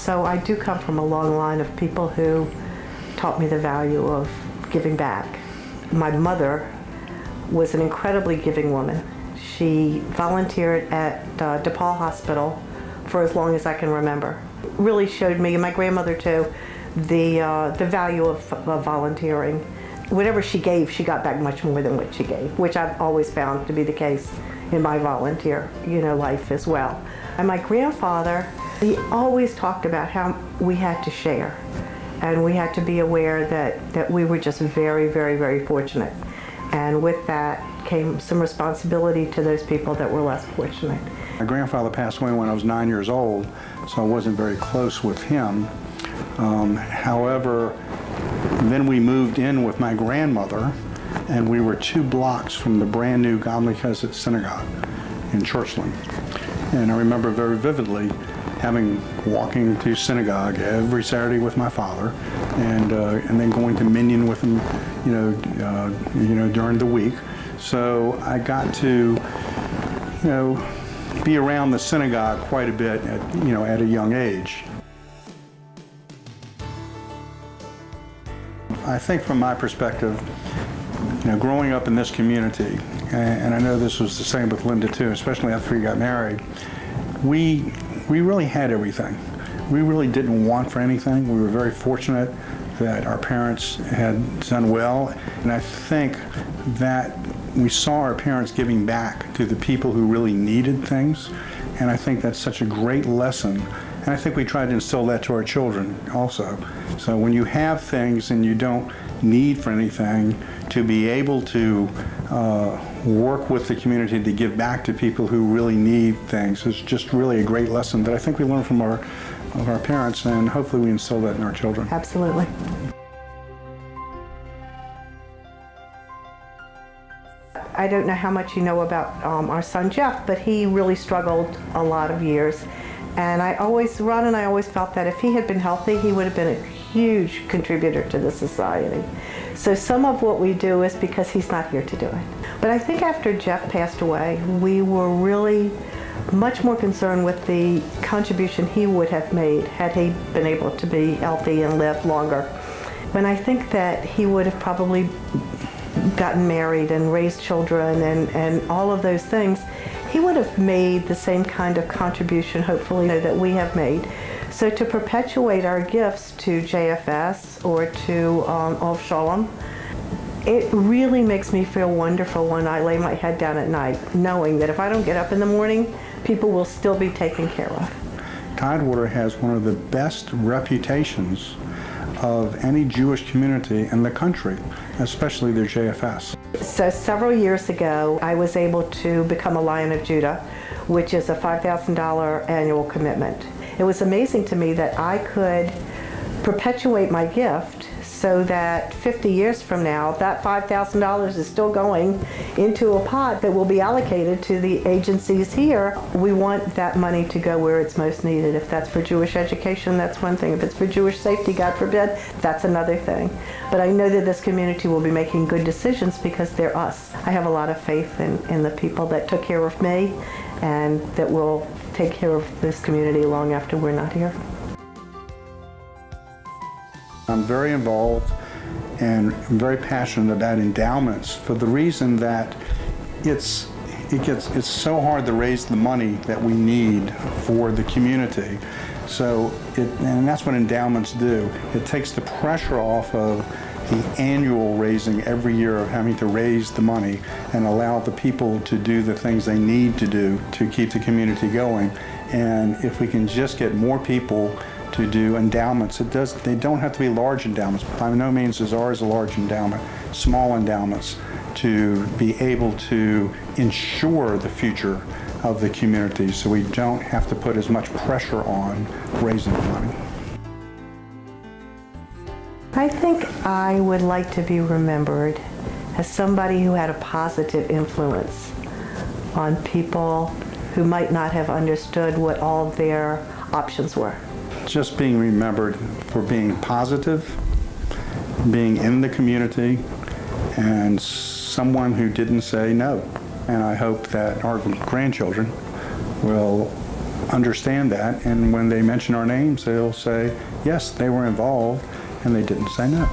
So I do come from a long line of people who taught me the value of giving back. My mother was an incredibly giving woman. She volunteered at DePaul Hospital for as long as I can remember. Really showed me, and my grandmother too, the value of volunteering. Whatever she gave, she got back much more than what she gave, which I've always found to be the case in my volunteer, life as well. And my grandfather, he always talked about how we had to share, and we had to be aware that we were just very, very, very fortunate. And with that came some responsibility to those people that were less fortunate. My grandfather passed away when I was 9 years old, so I wasn't very close with him. However, then we moved in with my grandmother, and we were 2 blocks from the brand new Godly Chesed Synagogue in Churchland. And I remember very vividly walking to synagogue every Saturday with my father, and then going to Minyan with him, during the week. So I got to, be around the synagogue quite a bit at a young age. I think from my perspective, growing up in this community, and I know this was the same with Linda too, especially after we got married, we really had everything. We really didn't want for anything. We were very fortunate that our parents had done well, and I think that we saw our parents giving back to the people who really needed things, and I think that's such a great lesson. And I think we try to instill that to our children also. So when you have things and you don't need for anything, to be able to work with the community to give back to people who really need things is just really a great lesson that I think we learn from our parents, and hopefully we instill that in our children. Absolutely. I don't know how much you know about our son Jeff, but he really struggled a lot of years. And Ron and I always felt that if he had been healthy, he would have been a huge contributor to the society. So some of what we do is because he's not here to do it. But I think after Jeff passed away, we were really much more concerned with the contribution he would have made had he been able to be healthy and live longer. When I think that he would have probably gotten married and raised children and all of those things, he would have made the same kind of contribution, hopefully, that we have made. So to perpetuate our gifts to JFS or to Ov Shalom, it really makes me feel wonderful when I lay my head down at night, knowing that if I don't get up in the morning, people will still be taken care of. Tidewater has one of the best reputations of any Jewish community in the country, especially their JFS. So several years ago, I was able to become a Lion of Judah, which is a $5,000 annual commitment. It was amazing to me that I could perpetuate my gift so that 50 years from now, that $5,000 is still going into a pot that will be allocated to the agencies here. We want that money to go where it's most needed. If that's for Jewish education, that's one thing. If it's for Jewish safety, God forbid, that's another thing. But I know that this community will be making good decisions because they're us. I have a lot of faith in the people that took care of me and that will take care of this community long after we're not here. I'm very involved and very passionate about endowments for the reason that it's so hard to raise the money that we need for the community. And that's what endowments do. It takes the pressure off of the annual raising every year of having to raise the money and allow the people to do the things they need to do to keep the community going. And if we can just get more people to do endowments, they don't have to be large endowments. By no means is ours a large endowment. Small endowments to be able to ensure the future of the community so we don't have to put as much pressure on raising the money. I think I would like to be remembered as somebody who had a positive influence on people who might not have understood what all their options were. Just being remembered for being positive, being in the community, and someone who didn't say no. And I hope that our grandchildren will understand that, and when they mention our names, they'll say, yes, they were involved, and they didn't say no.